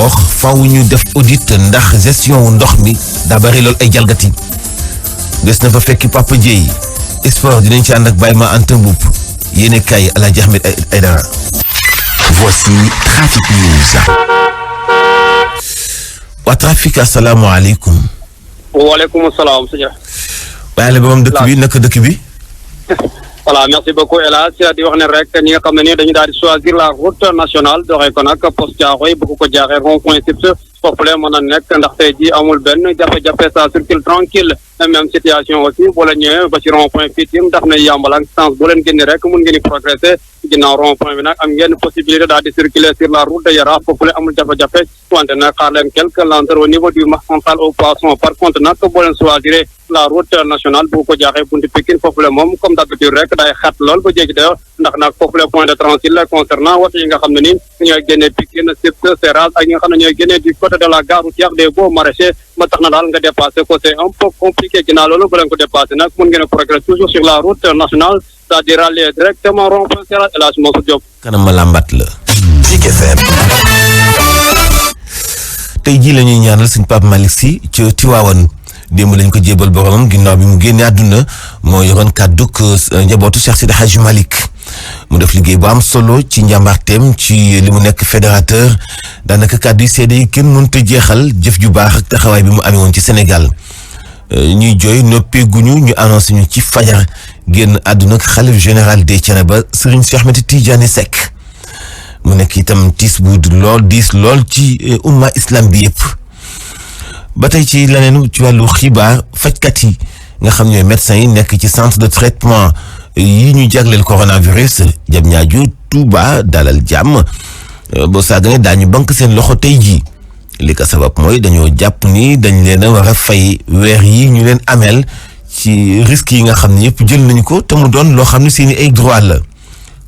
rapport faaw ñu def audit ndax gestion wu ndox mi daa bari lool ay jalgati des na fa fekki Papa Dieye sport dinañ ci ànd ak Baye Ma Anta Mboup yéene kay Alaaji Ahmed Aïdara. Voici Trafic News. waa trafic asalaamaaleykum. waaleykum salaam. waaye la ba moom dëkk bi naka dëkk bi. voilà merci beaucoup El Hadj di wax ne rek ñi nga xam ne nii dañu daal di choisir la route nationale doxee ko nag poste Thiaroye bëgg ko jaaxee rond-point Sibs foofu la mën a nekk ndax tey jii amul benn jafe-jafe ça circule tranquille même situation aussi boo la ñëwee ba ci rond-point fii tim daf na yàmbal ak sens boo leen génne rek mun ngeen di progresser ginnaaw rond-point bi nag am ngeen possibilité daal di circuler sur la route de Yaraax foofu la amul jafe-jafe wante nag xaar leen quelques lenteurs au niveau du marché central au poisson par contre nag boo leen choisir la route nationale bu ko jaaxee buntu Pikine foofu la moom comme d'habitude rek day xat lool ba jéggi dayo ndax nag foofu la point de transit la concernant woto yi nga xam ne ni ñooy génnee Pikine Sibs Seras ak ñi nga xam ne ñooy génnee du côté de la gare routière des Beaux Maraîchers ba tax na daal nga dépassé ko c'est un peu compliqué ginnaaw loolu bu leen ko dépassé nag mun ngeen a progresser toujours sur la route nationale c'est-à-dire aller directement rond-point Seras El Hadj Moussa Diop. kanam ma lambat la. Zik FM. tey jii la ñuy ñaanal suñ Pape Malick Sy ci Tiwaawan démb lañ ko jébal boromam ginnaaw bi mu génnee àdduna moo yoroon kàdduk njabootu Cheikh Sidi Hadji Malick mu def liggéey bu am solo ci njàmbaarteem ci li mu nekk fédérateur daanaka kàddu yi seede yi kenn mënut a jeexal jëf ju baax ak taxawaay bi mu amee woon ci Sénégal ñuy jooy noppeeguñu ñu annoncé ñu ci fajar génn àdduna ak xalif général des Thiénaba Serigne Cheikh Ahmed Tidiane Seck mu nekk itam tiis bu diis lool ci umma islam bi yëpp. ba tey ci leneen ci wàllu xibaar fajkat yi nga xam ñooy médecins yi nekk ci centre de traitement yi ñu jagleel coronavirus Diamniadio Touba Dalal Jàmm boo sàggane daañu bank seen loxo tey jii li ko sabab mooy dañoo jàpp ni dañ leen a war a fay weer yi ñu leen ameel ci risques yi nga xam ne yëpp jël nañu ko te mu doon loo xam ne seeni ay droit la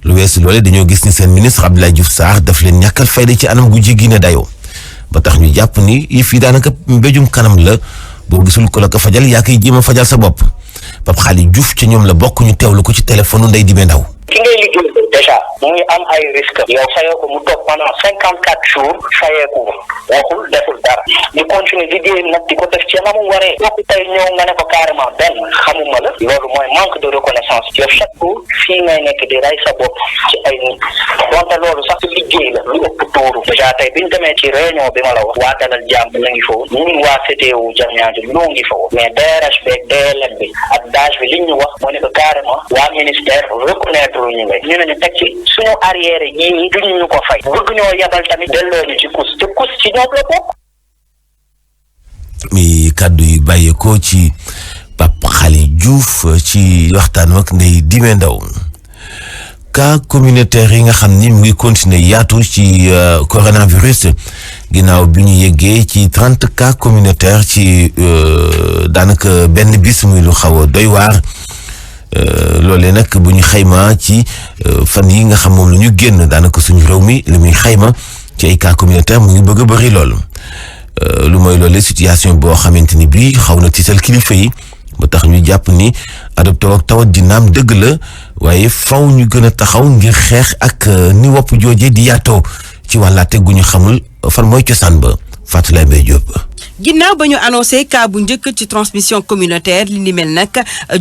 lu weesu loole dañoo gis ni seen ministre Abdoulaye Diouf Sarr daf leen ñàkkal fayda ci anam gu jéggi na dayoo ba tax ñu jàpp ni yi fii daanaka mbéjum kanam la boo gisul ko la ko fajal yaa koy jéem a fajal sa bopp Pape Khalid Diouf ci ñoom la bokk ñu teewlu ko ci téléphone Ndeye Dibé Ndaw ki ngay liggéey déjà mu ngi am ay risque yow fayoo ko mu toog pendant 54 jours fayeeku waxul deful dara di continuer liggéey nag di ko def ci na mu waree kooku tey ñëw nga ne ko carrément benn xamuma la loolu mooy manque de reconnaissance yow chaque jour fii ngay nekk di rey sa bopp ci ay nit donte loolu sax liggéey la lu ëpp tuuru déjà tey biñu demee ci réunion bi ma la wax waa Dalal Jàmm ñu ngi foofu ñun waa CTO Diamniadio ñoo ngi foofu mais DRH beeg DLM bi ak DAGE bi liñ ñu wax moo ne ko carrément waa ministère reconnaître ñu ne ñu teg ci suñu arrière yii duñu ñu ko fay bëgg ñoo yabal tamit delloo ñu ci kus te kus ci ñoom la bokk. mi kàddu yi bàyyeekoo ci Pape Khalid Diouf ci waxtaan ak Ndeye Dibé Ndaw cas communautaire yi nga xam ni mu ngi continuer yaatu ci coronavirus ginnaaw bi ñu yeggee ci 30 cas communautaire ci daanaka benn bis muy lu xaw a doy waar loolee nag bu ñu xayma ci fan yi nga xam moom la ñu génn daanaka suñu réew mi li muy xayma ci ay cas communautaire mu ngi bëgg a bëri loolu lu mooy loolee situation boo xamante ni bii xaw na tiital kilifa yi ba tax ñu jàpp ni adopté ak tawat di naam dëgg la waaye faw ñu gën a taxaw ngir xeex ak ni wopp joojee di yaatoo ci wàllaate gu ñu xamul fan mooy cosaan ba Fatou Lay Mbaye Diop. ginnaaw ba ñu annoncé cas bu njëkk ci transmission communautaire li ni mel nag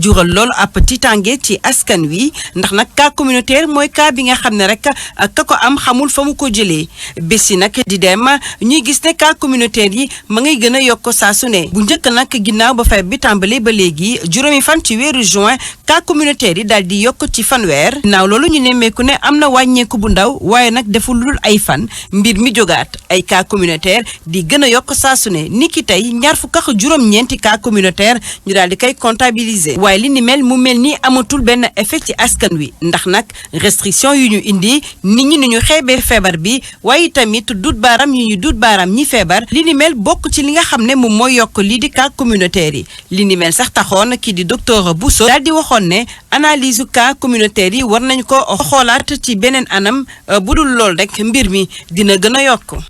jural lool ab tiitange ci askan wi ndax nag cas communautaire mooy cas bi nga xam ne rek ka ko am xamul fa mu ko jëlee bés yi nag di dem ñuy gis ne cas communautaire yi ma ngay gën a yokk saa su ne bu njëkk nag ginnaaw ba feebar bi tàmbalee ba léegi juróomi fan ci weeru juin cas communautaire yi daal di yokk ci fanweer ginnaaw loolu ñu nemmeeku ne am na wàññeeku bu ndaw waaye nag deful lul ay fan mbir mi jógaat ay cas communautaire di gën a yokk saa su ne niki tey ñaar fukk ak juróom-ñeenti cas communautaire ñu daal di koy comptabiliser waaye li ni mel mu mel ni amatul benn effet ci askan wi ndax nag restriction yu ñu indi nit ñi ni ñu xeebee feebar bi waaye tamit dut baaram yu ñu dut baaram ñi feebar li ni mel bokk ci li nga xam ne moom mooy yokk lii di cas communautaire yi li ni mel sax taxoon kii di docteur Bousso daal di waxoon ne analyse cas communautaire yi war nañ ko xoolaat ci beneen anam bu dul lool rek mbir mi dina gën a yokk.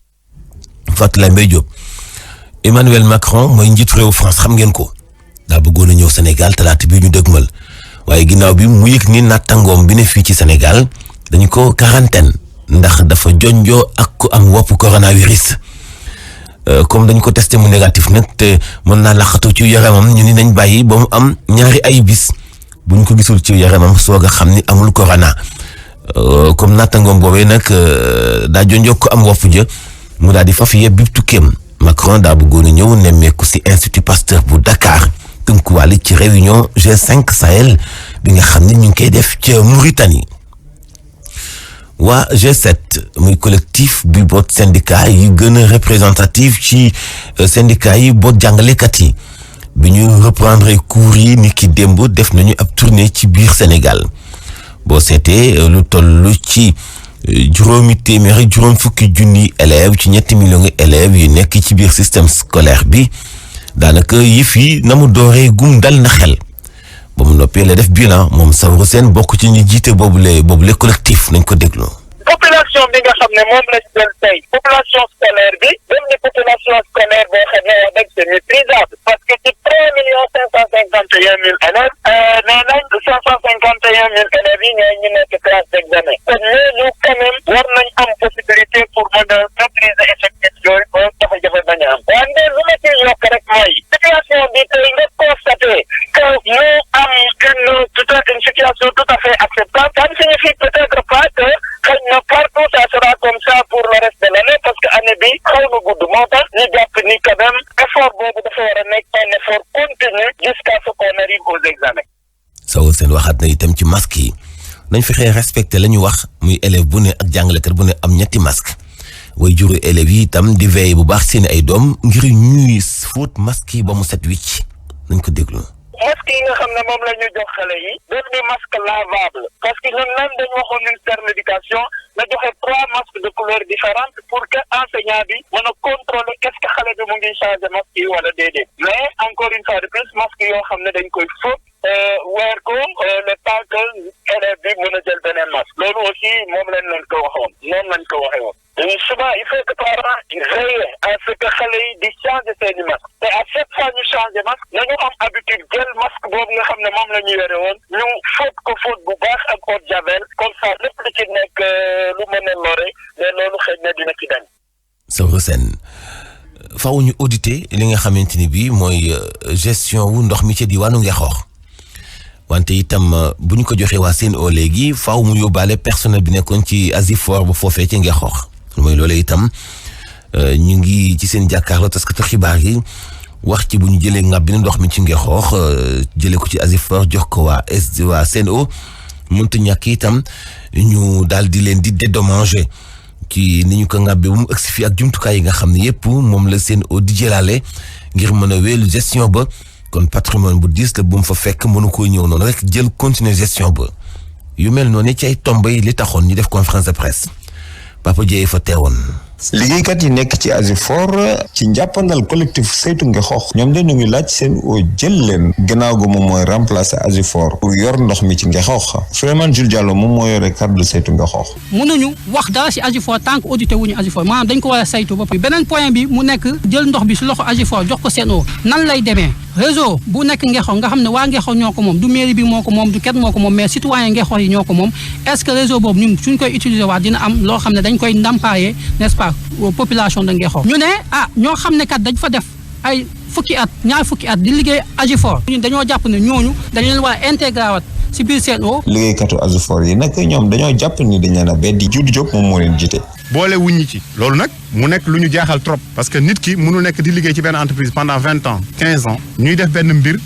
Fatou Lay Mbaye Diop. Emmanuel Macron mooy njiitu réew France xam ngeen ko daa bëggoon a ñëw Sénégal talaata bi ñu dëgmal waaye ginnaaw bi mu yëg ni nattangoom bi ne fii ci Sénégal. dañu ko quarantaine ndax dafa jonjoo ak ku am wopp coronavirus. Emmanuel Macron moom njiitu réew France xam ngeen ko daa bëggoon a ñëw Sénégal talaata bi ñu dëgmal waaye ginnaaw bi mu yëg ni nattangoom bi ne fii ci Sénégal dañu ko quarantaine ndax dafa jonjoo ak ku am wopp coronavirus. comme dañ ko testé mu négatif nag te mën naa laqatu ci yaramam ñu ni nañ bàyyi ba mu am ñaari ay bis bu ñu ko gisul ci yaramam soog a xam ni amul corona comme nattangoom boobee nag daa jonjoo ko am wopp ja mu daal di faf yebbi tukkeem Macron daa bëggoon a ñëw nemmeeku si Institut Pasteur bu Dakar tënkuwaale ci réunion G5 Sahel bi nga xam ne ñu ngi koy def ca Mauritanie. waa G7 muy collectif bi boot syndicat yi gën a représentatif ci syndicat yi boot jàngalekat yi bi ñu reprendre cours yi ni ki démb def nañu ab tournée ci biir Sénégal boo seetee lu toll ci juróom fukki junni élèves ci 3 millions élèves yu nekk ci biir système scolaire bi daanaka yëf yi na mu dooree gum dal na xel ba mu noppee la def bilan moom Saourou Sène bokk ci ñu jiite boobule collectif nañ ko déglu. population bi nga xam ne moom lañ jël tey population scolaire bi dem ni population scolaire boo xam ne wax dëgg c'est méprisable parce que ci 3,551,000 élèves nee nañ 551,000 élèves yi ñooy ñu nekk classe d'examen kon ñooñu quand même war nañ am possibilité pour mën a maîtriser effectif yooyu ba jafe-jafe bañ a am wante lu ma ciy yokk rek mooy situation bi tey nga constaté que mu am une situation tout à fait acceptable ça ne signifie peut-être pas que xëy na partout ça sera comme ça pour le reste de l'année parce que année bi xaw na gudd moo tax ñu jàpp ni quand même effort boobu dafa war a nekk un effort continu jusqu'à ce qu'on arrive aux examens. Saourou Sène waxaat na itam ci masque yi nañ fexee respecté la ñu wax muy élève bu ne ak jàngalekat bu ne am ñetti masque way juru élèves yi itam di veiller bu baax seen ay doom ngir ñuy fóot masque yi ba mu set wicc nañ ko déglu. masque yi nga xam ne moom la ñu jox xale yi def di masque lavable parce que ñun même dañu waxoon ministère de l'éducation na joxe 3 masques de couleurs différentes pour que enseignant bi mën a contrôler qu'est-ce que xale bi mu ngi changer masque yi wala déedéet mais encore une fois de plus masque yoo xam ne dañ koy fóot weer ko le temps que élève bi mën a jël beneen masque loolu aussi moom lañ ko waxoon noonu lañ ko waxee woon. souvent il faut que parents veillent à ce que xale yi di changer seeni masque te à chaque fois ñu changer masque nañu am habitude jël masque boobu nga xam ne moom la ñu yore woon ñu fóot ko fóot bu baax ak eau de javel comme ça lépp lu ci nekk lu mën a lore mais loolu xëy na dina ci dañ. Saourou Sène faaw ñu auditer li nga xamante ni bii mooy gestion wu ndox mi ca diwaanu Ngexoox wante itam bu ñu ko joxee waa Sen'Eau léegi faaw mu yóbbaale personnel bi nekkoon ci Asifor ba foofee ca Ngexoox mooy loolu itam ñu ngi ci seen jàkkaarloo taskatu xibaar yi wax ci bu ñu jëlee ngab bi ndox mi ci Ngexoox jëlee ko ci Asifor jox ko waa Sen'Eau mënut a ñàkk itam ñu daal di leen di dédommager ci ni ñu ko ngàbbee bu mu ëgsi fi ak jumtukaay yi nga xam ne yëpp moom la Sen'Eau di jëlaale ngir mën a wéelu gestion ba kon patrimoine bu diis la bu mu fa fekk mënu koo ñëw noonu rek jël continuer gestion ba yu mel noonu ci ay tombay li taxoon ñu def conférence de presse Papa Dieye fa teewoon. liggéeykat yi nekk ci Asifor ci njàppandal collectif saytu Ngexoox ñoom de ñu ngi laaj Sen'Eau jël leen gannaaw ga moom mooy remplacer Asifor pour yor ndox mi ci Ngexoox Souleymane Jules Diallo moom moo yore kàddu saytu Ngexoox. mënuñu wax dara si Asifor tant que audité wuñu Asifor maanaam dañ ko war a saytu ba pare beneen point bi mu nekk jël ndox bi si loxo Asifor jox ko Sen'Eau nan lay demee réseau bu nekk Ngexoox nga xam ne waa Ngexoox ñoo ko moom du mairie bi moo ko moom du kenn moo ko moom mais citoyen Ngexoox yi ñoo ko moom est-ce que réseau boobu ñun suñ koy utiliser waat dina am loo xam ne dañ koy ndàmpaaye n'est-ce pas population de Ngexoox ñu ne ñoo xam ne kat dañ fa def ay ñaar fukki at di liggéey Asifor ñun dañoo jàpp ne ñooñu dañ leen war a intégré waat si biir Sen'Eau. liggéeykatu Asifor yi nag ñoom dañoo jàpp ni dañ leen a beddi Doudou Diop moom moo leen jiite. boole wuññi ci loolu nag mu nekk lu ñu jaaxal trop parce que nit ki mënu nekk di liggéey ci benn entreprise pendant 20 ans 15 ans ñuy def benn mbir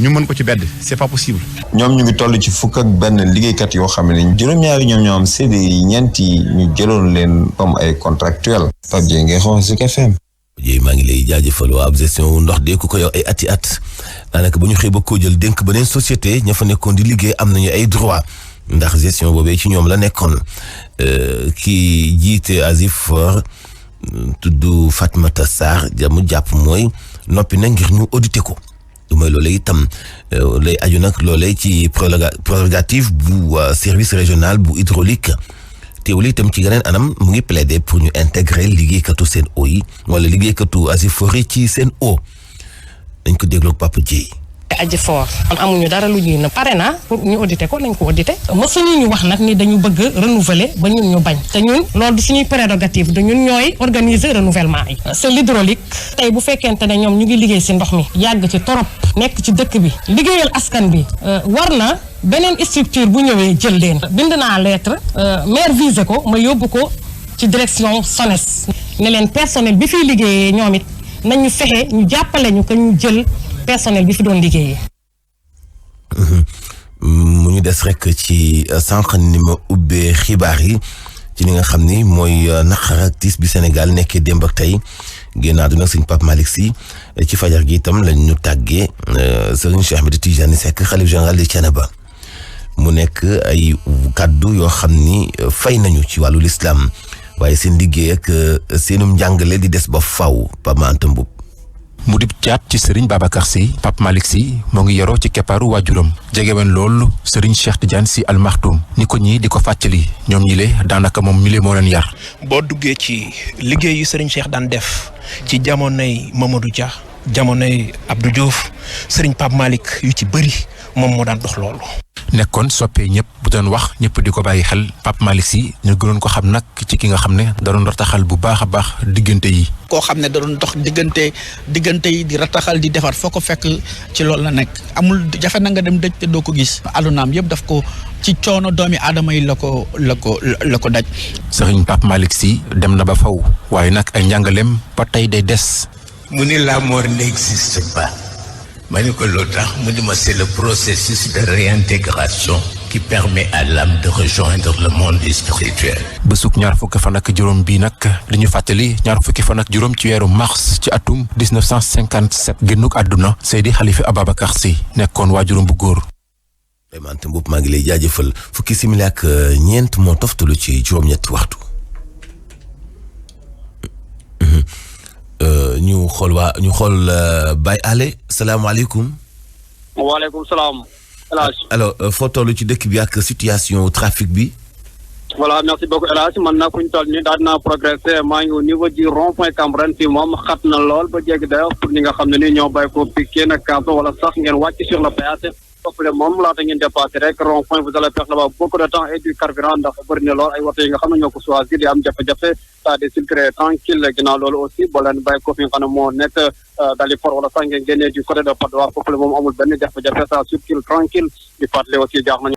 ñu mën ko ci bedd c'est pas possible. ñoom ñu ngi toll ci fukk ak benn liggéeykat yoo xam ne juróom-ñaari ñoom ñoo am CDI ñeenti ñu jëloon leen comme ay contractuels. Pape Dieng Ngexoox Zik FM. Dieye maa ngi lay jaajëfal waa ab gestion wu ndox de ku ko yow ay ati at daanaka bu ñu xëy ba koo jël dénk beneen société ña fa nekkoon di liggéey am nañu ay droit ndax gestion boobee ci ñoom la nekkoon kii jiite Asifor tudd Fatmata Sarr jamu jàpp mooy noppi na ngir ñu audité ko. du mooy loolee itam lay aju nag loolee ci prérogative bu service régional bu hydraulique teewul itam ci geneen anam mu ngi plaider pour ñu intégrer liggéeykatu Sen'Eau yi wala liggéeykatu Asifor yi ci Sen'Eau dañ ko déglu Papa Dieye. te Adjifor amuñu dara lu ñuy na pare na pour ñu auditer ko nañ ko auditer mësuñu ñu wax nag ni dañu bëgg renouveler ba ñun ñu bañ te ñun loolu du suñuy prérogative du ñun ñooy organiser renouvellement yi c'est l'hydraulique tey bu fekkente ne ñoom ñu ngi liggéey ci ndox mi yàgg ci torop nekk ci dëkk bi liggéeyal askan bi war na beneen structure bu ñëwee jël leen bind naa lettre maire visé ko ma yóbbu ko ci direction SONES ne leen personnel bi fiy liggéeyee ñoom it nañu fexe ñu jàppale ñu ko ñu jël personnel bi fi doon liggéeyee. mu ñu des rek ci sànq ni ma ubbee xibaar yi ci li nga xam ni mooy naqar ak tiis bi Sénégal nekkee démb ak tey génn àdduna sëñ Pape Malick Sy ci fajar gi itam lañ ñu tàggee sëriñ Cheikh Ahmed Tidiane Seck xalif général de Thiénaba mu nekk ay kàddu yoo xam ni fay nañu ci wàllu lislaam waaye seen liggéey ak seenum njàngale di des ba faw Pape Anta Mboup mu dib caat ci Serigne Babacar Sy Pape Malick Sy moo ngi yoroo ci keppaaru waajuram jegewen loolu Serigne Cheikh Tidiane Sy Al Maktoum ni ko ñii di ko fàttali ñoom ñi le daanaka moom mi le moo leen yar. boo duggee ci liggéey yu Serigne Cheikh daan def ci jamonoy Mamadou Dia jamonoy Abdou Diouf Serigne Pape Malick yu ci bëri moom moo daan dox loolu. nekkoon soppee ñëpp bu doon wax ñëpp di ko bàyyi xel Pape Malick Sy ñu gënoon ko xam nag ci ki nga xam ne da doon rataxal bu baax a baax diggante yi. koo xam ne da doon dox diggante yi di rataxal di defar foo ko fekk ci loolu la nekk amul jafe na nga dem dëj te doo ko gis alunaam yëpp daf ko ci coono doomi aadama yi la ko daj. Serigne Pape Malick Sy dem na ba faw waaye nag ay njàngaleem ba tey day des. mu ni la mort n'existe pas. ma ni ko loo tax mu ni ma c'est le processus de réintégration qui permet à l'âme de rejoindre le monde spirituel. bésuk ñaar fukki fan ak juróom bii nag li ñu fàttali ñaar fukki fan ak juróom ci weeru mars ci atum 1957 génnuk àdduna Seydi Khalifa Ababacar Sy nekkoon waajuram bu góor. vraiment Mboup maa ngi lay jaajëfal fukki simili ak ñeent moo toftalu ci juróom-ñetti waxtu. ñu xool Baye Ale salaamaaleykum. waaleykum salaam. alors foo toll ci dëkk bi ak situation trafic bi. voilà merci beaucoup El Hadj man nag fu ñu toll nii daal dinaa progressé maa ngi au niveau du rond-point Cambérène fii moom xat na lool ba jéggi dayo pour ñi nga xam ne nii ñoo bàyyi ko Pikine ak Kaso wala sax ngeen wàcc sur le péage foofu moom laata ngeen dépassé rek rond-point vous allez perdre là-bas beaucoup de temps et du carburant ndax bëri na lool ay woto yi nga xam ne ñoo ko choisir di am jafe-jafe ça di circuler tranquille ginnaaw loolu aussi boo leen bàyyi ko fi nga xam ne moo nekk Dalifort wala sax ngeen génnee du côté de Patte d'Oie foofu moom amul benn jafe-jafe ça circule tranquille di fàttali aussi jaax nañu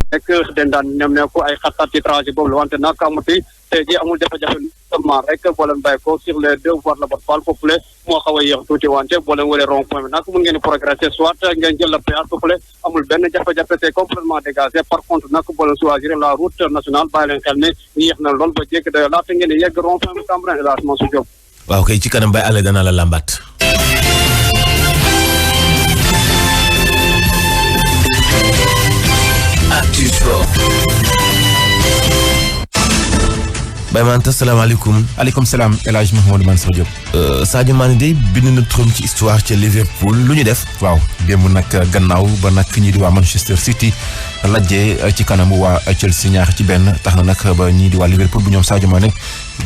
nekk den daan ñoom ne ko ay xat-xat ci trajet boobu la wante nag amuti tey jii amul jafe-jafe seulement rek boo leen bàyyi ko sur les deux voies la bat fall foofu le moo xaw a yéex tuuti wante boo leen wëree rond point bi nag mun ngeen progresser soit ngeen jël la péage foofu le amul benn jafe-jafe c'est complètement dégagé par contre nag boo leen choisir la route nationale bàyyi leen xel ne yéex na lool ba jéggi dayo laata ngeen yegg rond point bi Cambérène El Hadj Mansour Diop. waaw kay ci kanam Baye Ale dana la lambat. Actu Sport. Baye Manta salaamaaleykum. aleykum salaam El Hadj Mouhamadou Mansour Diop. Sadio Mané day bind na turam ci histoire ca Liverpool lu ñu def. waaw démb nag gannaaw ba nag ñii di waa Manchester City lajjee ci kanamu waa Chelsea ñaar ci benn tax na nag ba ñii di waa Liverpool bu ñoom Sadio Mané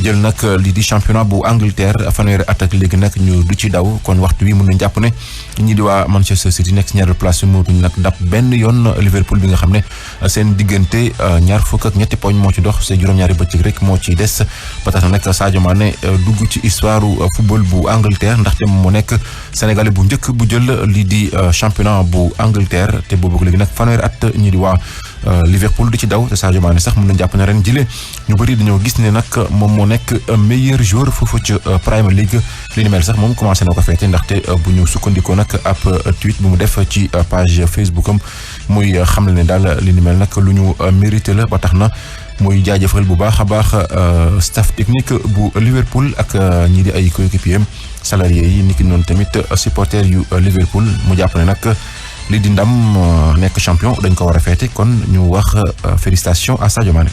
jël nag lii di championnat bu Angleterre fanweeri at ak léegi nag ñu du ci daw kon waxtu wi mën nañ jàpp ne ñii di waa Manchester City nekk si ñaari place yu mënutuñ nag dab benn yoon Liverpool bi nga xam ne seen diggante ñaar fukk ak ñetti poñ moo ci dox c'est juróom-ñaari bëccëg rek moo ci des ba tax na nag Sadio Mané dugg ci histoire football bu Angleterre ndaxte moo nekk Sénégalais bu njëkk bu jël lii di championnat bu Angleterre te boobu léegi nag fanweeri at ñii di waa Liverpool di ci daw te Sadio Mané sax mën nañ jàpp ne ren jile ñu bëri dañoo gis ne nag moom moo nekk meilleur joueur foofu ci Premier League li ni mel sax moom commencé na ko feete ndaxte bu ñu sukkandikoo nag ab tweet bu mu def ci page Facebook am muy xam ne daal li ni mel nag lu ñu mérité la ba tax na muy jaajëfal bu baax a baax staff technique bu Liverpool ak ñii di ay coéquipiers salariés yi niki noonu tamit supporters yu Liverpool mu jàpp ne nag lii di ndam nekk champion dañ ko war a feete kon ñu wax félicitations à Sadio Mané.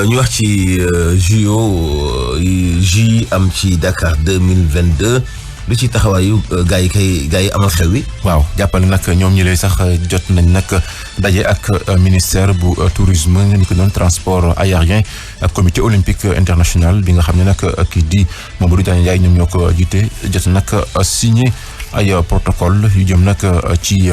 ñu wax ci JO yi am ci Dakar 2022 lu ci taxawaayu gaa yi amal xew wi. waaw jàppale nag ñoom ñi lay sax jot nañ nag daje ak ministère bu tourisme ni ko doon transport aérien ak comité olympique international bi nga xam ne nag kii di Mamadou Diagne Ndiaye ñoom ñoo ko jiite jot nag signé ay protocole yu jëm nag ci